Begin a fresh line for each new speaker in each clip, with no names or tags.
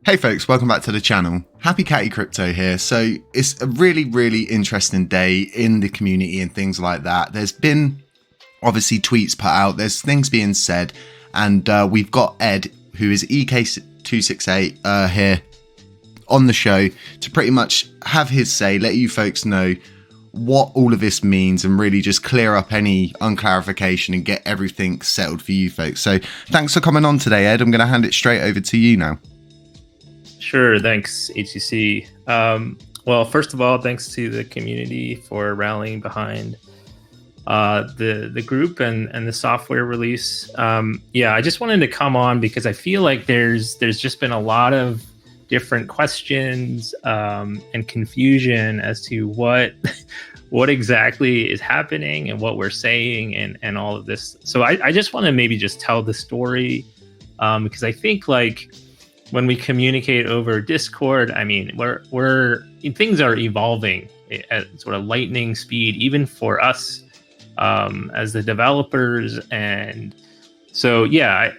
Hey folks, welcome back to the channel. Happy Catty Crypto here. So it's a really interesting day in the community and things like that. There's been obviously tweets put out, there's things being said, and we've got Ed, who is EK826 here on the show to pretty much have his say, let you folks know what all of this means and really just clear up any unclarification and get everything settled for you folks. So thanks for coming on today, Ed. I'm going to hand it straight over to you now.
Sure. Thanks, HCC. Well, first of all, thanks to the community for rallying behind the group and the software release. Yeah, I just wanted to come on because I feel like there's just been a lot of different questions and confusion as to what exactly is happening and what we're saying and all of this. So I just want to maybe just tell the story because I think like when we communicate over Discord, I mean, things are evolving at sort of lightning speed, even for us as the developers. And so, yeah,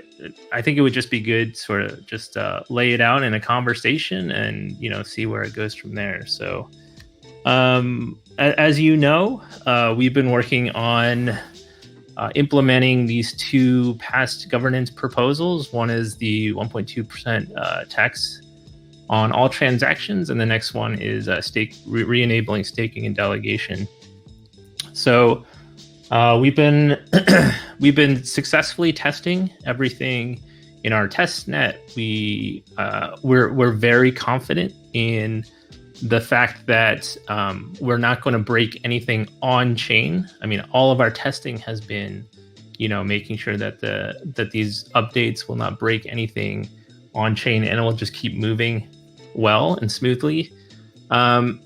I think it would just be good sort of just lay it out in a conversation and, see where it goes from there. So, as you know, we've been working on implementing these two past governance proposals. One is the 1.2% tax on all transactions, and the next one is re-enabling staking and delegation. So we've been successfully testing everything in our test net. We're very confident in the fact that we're not going to break anything on chain. I mean, all of our testing has been, making sure that these updates will not break anything on chain, and it will just keep moving well and smoothly. And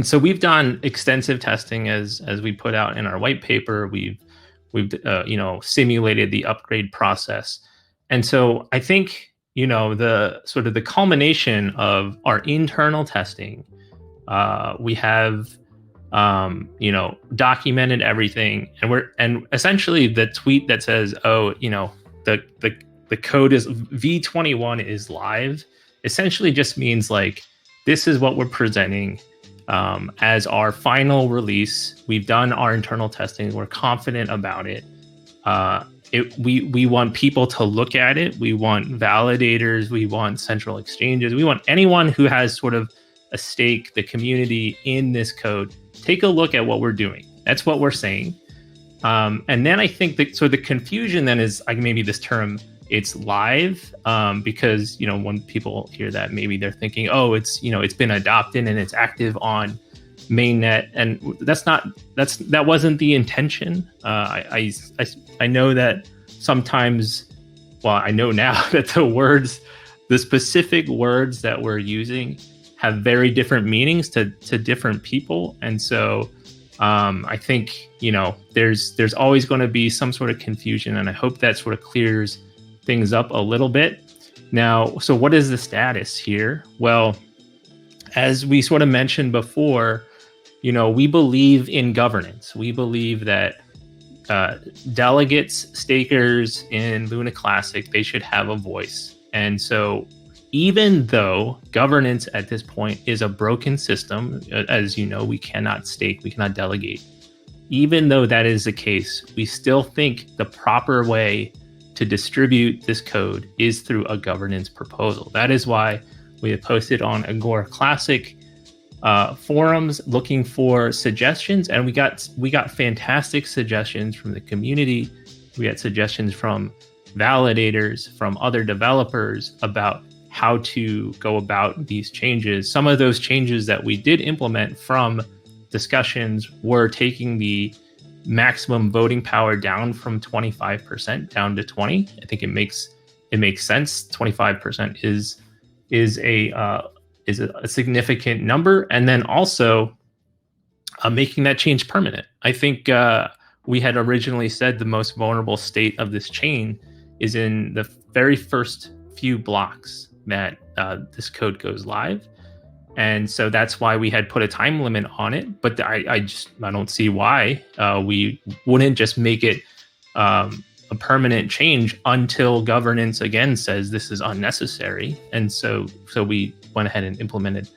so we've done extensive testing as we put out in our white paper. We've simulated the upgrade process, and so I think the sort of the culmination of our internal testing, we have documented everything, and essentially the tweet that says, the code is V.0.5.21 is live, essentially just means like this is what we're presenting as our final release. We've done our internal testing, we're confident about it. We want people to look at it. We want validators. We want central exchanges. We want anyone who has sort of a stake, the community in this code, take a look at what we're doing. That's what we're saying. And then I think that the confusion then is like maybe this term, it's live, because when people hear that, maybe they're thinking, oh, it's been adopted and it's active on mainnet, and that wasn't the intention. I know that sometimes, well, I know now that the specific words that we're using have very different meanings to different people, and so I think there's always going to be some sort of confusion, and I hope that sort of clears things up a little bit. Now, so what is the status here? Well, as we sort of mentioned before, we believe in governance. We believe that delegates, stakers in LUNACLASSIC, they should have a voice. And so even though governance at this point is a broken system, as you know, we cannot stake, we cannot delegate. Even though that is the case, we still think the proper way to distribute this code is through a governance proposal. That is why we have posted on AGORA Classic forums looking for suggestions, and we got fantastic suggestions from the community. We got suggestions from validators, from other developers about how to go about these changes. Some of those changes that we did implement from discussions were taking the maximum voting power down from 25% down to 20. I think it makes sense. 25% is a significant number, and then also making that change permanent. I think we had originally said the most vulnerable state of this chain is in the very first few blocks that this code goes live. And so that's why we had put a time limit on it. But I don't see why we wouldn't just make it a permanent change until governance again says this is unnecessary. And so we went ahead and implemented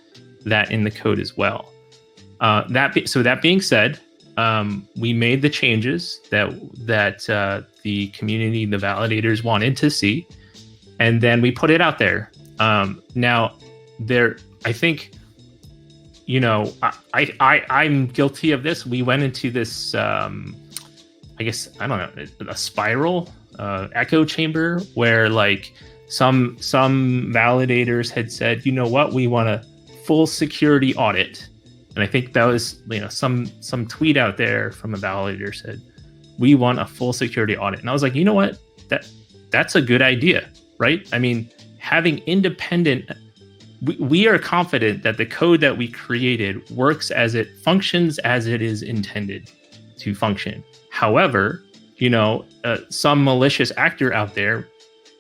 that in the code as well. That being said, we made the changes that the community, the validators wanted to see, and then we put it out there. Now, I think, I'm guilty of this. We went into this, I guess, I don't know, a spiral, echo chamber where like some validators had said, you know what, we want a full security audit. And I think that was, some tweet out there from a validator said, we want a full security audit. And I was like, you know what, that's a good idea, right? I mean, having independent, we are confident that the code that we created works as it functions as it is intended to function. However, some malicious actor out there,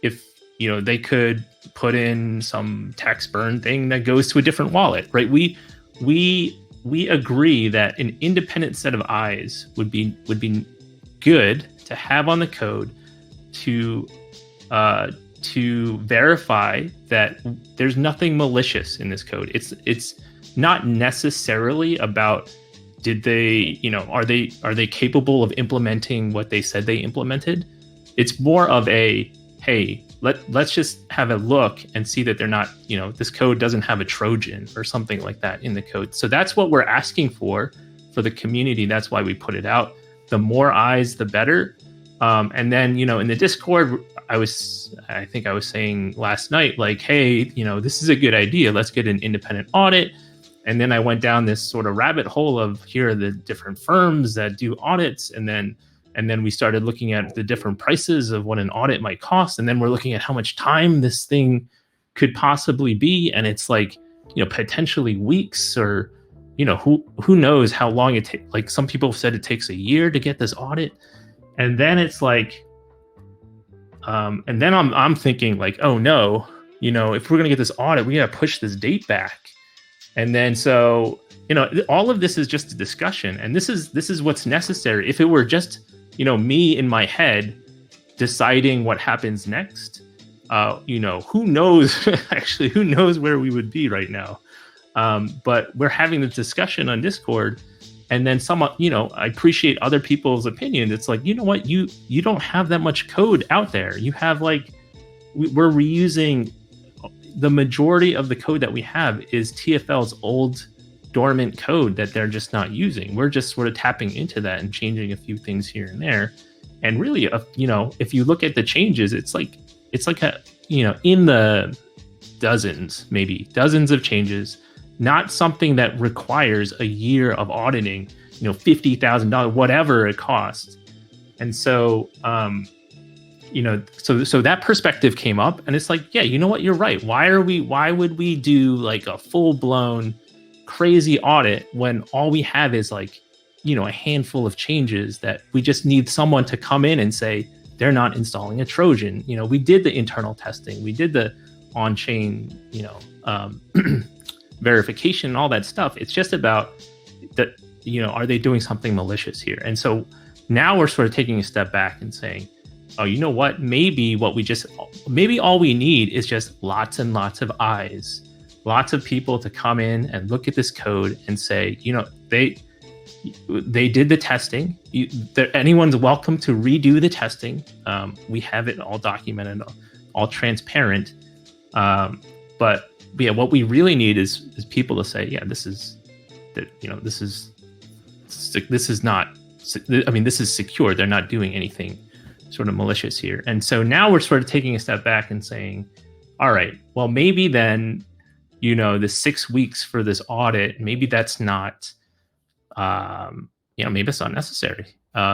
if they could put in some tax burn thing that goes to a different wallet, right? We agree that an independent set of eyes would be good to have on the code to verify that there's nothing malicious in this code. It's not necessarily about did they, are they capable of implementing what they said they implemented? It's more of a, hey, let's just have a look and see that they're not, this code doesn't have a Trojan or something like that in the code. So that's what we're asking for the community. That's why we put it out. The more eyes, the better. And then, in the Discord, I think I was saying last night, like, hey, this is a good idea. Let's get an independent audit. And then I went down this sort of rabbit hole of here are the different firms that do audits. And then we started looking at the different prices of what an audit might cost. And then we're looking at how much time this thing could possibly be. And it's like, potentially weeks or, who knows how long it takes. Like some people said it takes a year to get this audit. And then it's like, and then I'm thinking like, oh no, if we're going to get this audit, we got to push this date back. And then so, all of this is just a discussion, and this is what's necessary. If it were just, me in my head deciding what happens next, who knows, actually, who knows where we would be right now. But we're having the discussion on Discord, and then someone, I appreciate other people's opinion. It's like, you know what, you don't have that much code out there. You have like, we're reusing the majority of the code that we have is TFL's old dormant code that they're just not using. We're just sort of tapping into that and changing a few things here and there. And really, if you look at the changes, it's like a, in the dozens of changes, not something that requires a year of auditing, $50,000, whatever it costs. And so, so that perspective came up, and it's like, yeah, you know what, you're right. Why would we do like a full blown crazy audit when all we have is like, a handful of changes that we just need someone to come in and say, they're not installing a Trojan. We did the internal testing, we did the on-chain, verification and all that stuff. It's just about that, are they doing something malicious here? And so now we're sort of taking a step back and saying, oh, you know what? Maybe all we need is just lots and lots of eyes, lots of people to come in and look at this code and say, they did the testing. Anyone's welcome to redo the testing. We have it all documented, all transparent. But yeah, what we really need is people to say, yeah, this is not. I mean, this is secure. They're not doing anything sort of malicious here. And so now we're sort of taking a step back and saying, all right, well, maybe then, the 6 weeks for this audit, maybe that's not, maybe it's not necessary.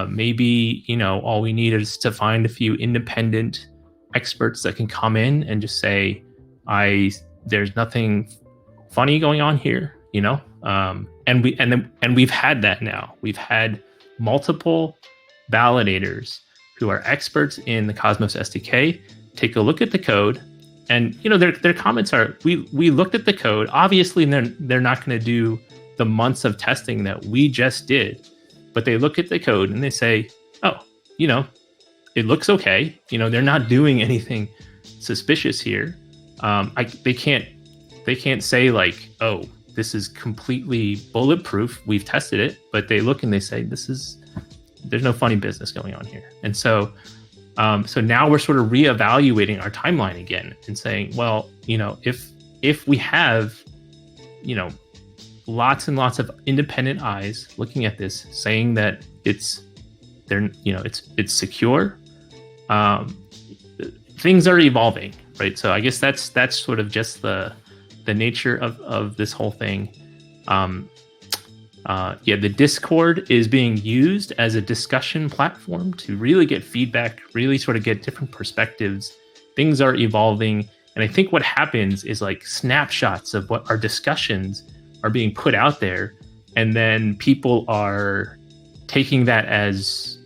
Maybe, all we need is to find a few independent experts that can come in and just say, there's nothing funny going on here, and we've had that now. We've had multiple validators who are experts in the Cosmos SDK take a look at the code, and their comments are, we looked at the code. Obviously, they're not going to do the months of testing that we just did, but they look at the code and they say, oh, it looks okay. You know, they're not doing anything suspicious here. They can't say like, oh, this is completely bulletproof. We've tested it, but they look and they say there's no funny business going on here. And so now we're sort of reevaluating our timeline again and saying, well, you know, if we have, you know, lots and lots of independent eyes looking at this, saying that it's secure, things are evolving, right? So I guess that's sort of just the nature of this whole thing. The Discord is being used as a discussion platform to really get feedback, really sort of get different perspectives. Things are evolving. And I think what happens is like snapshots of what our discussions are being put out there. And then people are taking that as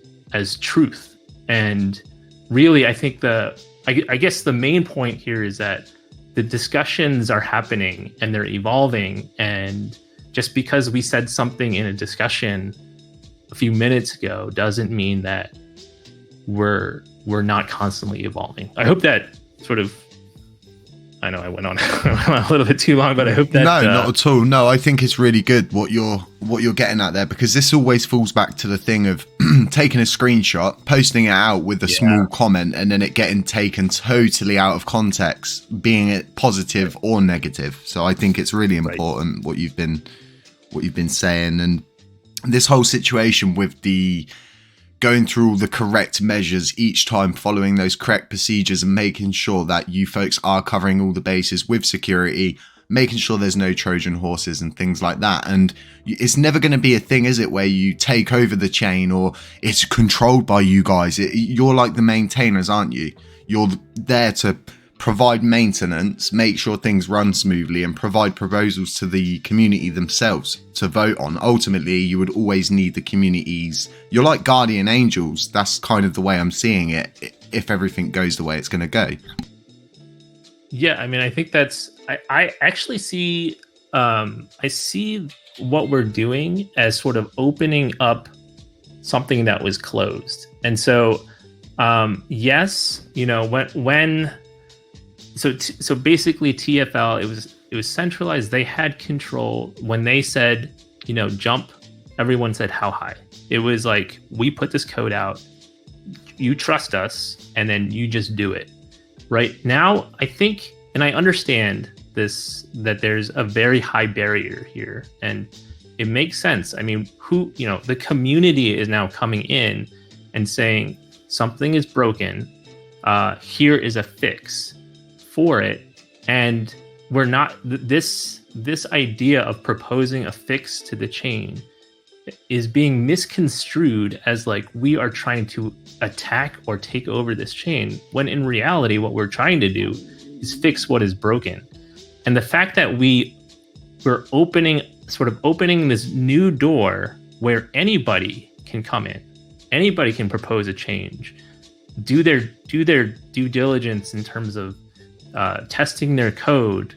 truth. And really, I think I guess the main point here is that the discussions are happening and they're evolving, and just because we said something in a discussion a few minutes ago doesn't mean that we're not constantly evolving. I hope that sort of, I know I went on a little bit too long, but I hope that
no, not at all. No, I think it's really good what you're getting at there, because this always falls back to the thing of taking a screenshot, posting it out with a small comment, and then it getting taken totally out of context, being it positive or negative. So I think it's really important what you've been saying, and this whole situation with the going through all the correct measures each time, following those correct procedures and making sure that you folks are covering all the bases with security, making sure there's no Trojan horses and things like that. And it's never going to be a thing, is it, where you take over the chain or it's controlled by you guys. You're like the maintainers, aren't you? You're there to provide maintenance, make sure things run smoothly, and provide proposals to the community themselves to vote on. Ultimately, you would always need the communities. You're like guardian angels. That's kind of the way I'm seeing it, if everything goes the way it's going to go.
Yeah, I mean, I think I actually see, I see what we're doing as sort of opening up something that was closed. And so, yes, you know, when So basically TFL, it was centralized. They had control. When they said, you know, jump, everyone said how high. It was like, we put this code out, you trust us, and then you just do it. Right now, I think, and I understand this, that there's a very high barrier here, and it makes sense. I mean, the community is now coming in and saying something is broken. Here is a fix for it, and we're not this idea of proposing a fix to the chain is being misconstrued as like we are trying to attack or take over this chain, when in reality what we're trying to do is fix what is broken. And the fact that we're opening this new door where anybody can come in, anybody can propose a change, do their due diligence in terms of testing their code,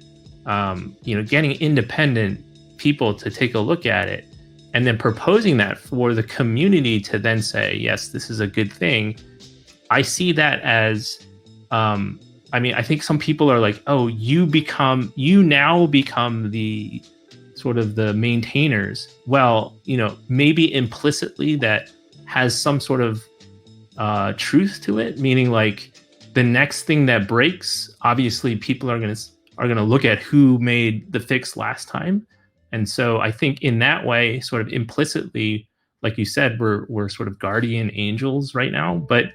getting independent people to take a look at it, and then proposing that for the community to then say, yes, this is a good thing. I see that as, I think some people are like, oh, you now become the sort of the maintainers. Well, maybe implicitly that has some sort of truth to it, meaning like, the next thing that breaks, obviously people are going to look at who made the fix last time. And so I think in that way, sort of implicitly, like you said, we're sort of guardian angels right now. But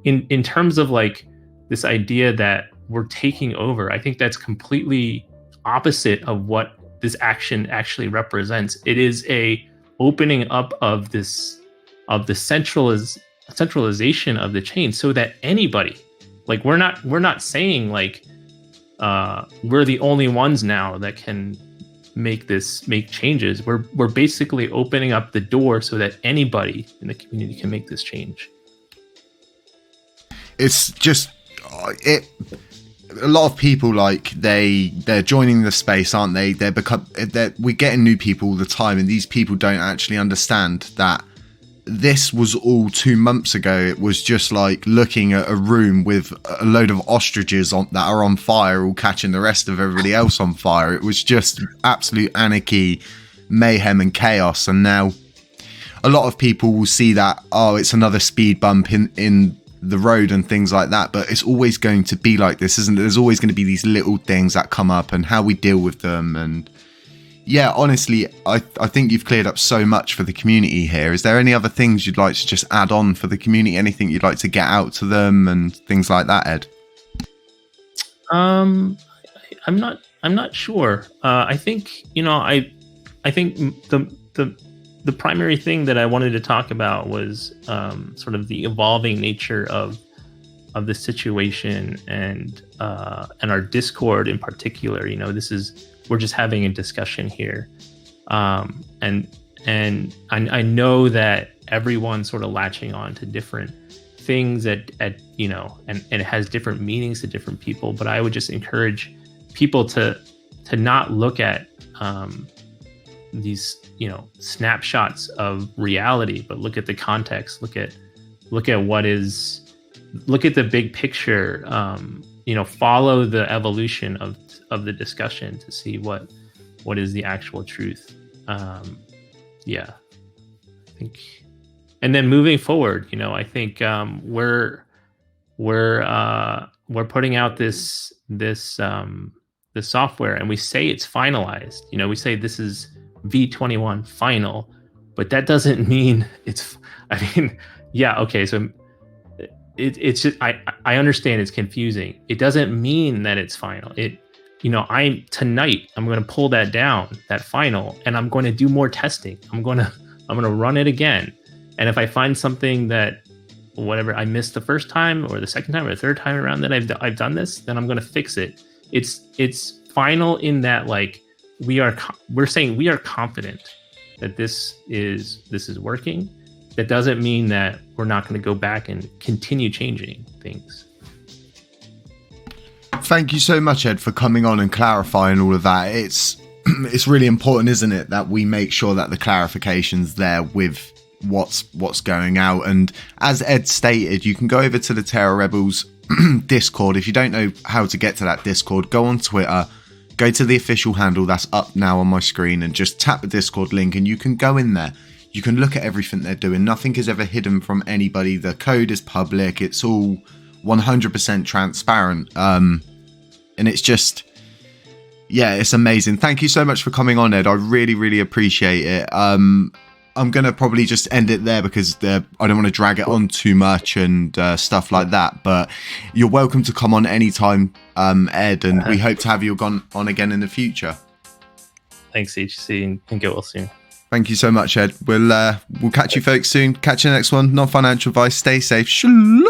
in terms of like this idea that we're taking over, I think that's completely opposite of what this action actually represents. It is a opening up of the centralization of the chain, so that anybody, like we're not saying like we're the only ones now that can make changes. We're basically opening up the door so that anybody in the community can make this change.
It's just a lot of people, like they're joining the space, aren't they? We're getting new people all the time, and these people don't actually understand that this was all 2 months ago. It was just like looking at a room with a load of ostriches that are on fire, all catching the rest of everybody else on fire. It was just absolute anarchy, mayhem and chaos. And now a lot of people will see that, oh, it's another speed bump in the road and things like that, but it's always going to be like this, isn't it? There's always going to be these little things that come up and how we deal with them. And yeah, honestly, I think you've cleared up so much for the community here. Is there any other things you'd like to just add on for the community? Anything you'd like to get out to them and things like that, Ed?
I'm not sure. I think, I think the primary thing that I wanted to talk about was sort of the evolving nature of the situation and our Discord in particular. We're just having a discussion here, and I know that everyone's sort of latching on to different things and it has different meanings to different people. But I would just encourage people to not look at these snapshots of reality, but look at the context, look at the big picture, follow the evolution of the discussion to see what is the actual truth. I think, and then moving forward, I think we're putting out this software, and we say it's finalized. We say this is V.21 final, but that doesn't mean it's. So it's just I understand it's confusing. It doesn't mean that it's final. Tonight I'm going to pull that down, that final, and I'm going to do more testing. I'm going to run it again, and if I find something that whatever I missed the first time or the second time or the third time around that I've done this, then I'm going to fix it. It's final in that, like, we're saying we are confident that this is working. That doesn't mean that we're not going to go back and continue changing things.
Thank you so much, Ed, for coming on and clarifying all of that. It's really important, isn't it, that we make sure that the clarification's there with what's going out. And as Ed stated, you can go over to the Terra Rebels Discord. If you don't know how to get to that Discord, go on Twitter, go to the official handle that's up now on my screen, and just tap the Discord link and you can go in there. You can look at everything they're doing. Nothing is ever hidden from anybody. The code is public. It's all 100% transparent. And it's just, yeah, it's amazing. Thank you so much for coming on, Ed. I really, really appreciate it. I'm going to probably just end it there because I don't want to drag it on too much and stuff like that. But you're welcome to come on anytime, Ed, and we hope to have you on again in the future.
Thanks, HC, and get well soon.
Thank you so much, Ed. We'll catch you folks soon. Catch you in the next one. Non-financial advice. Stay safe. Shalom.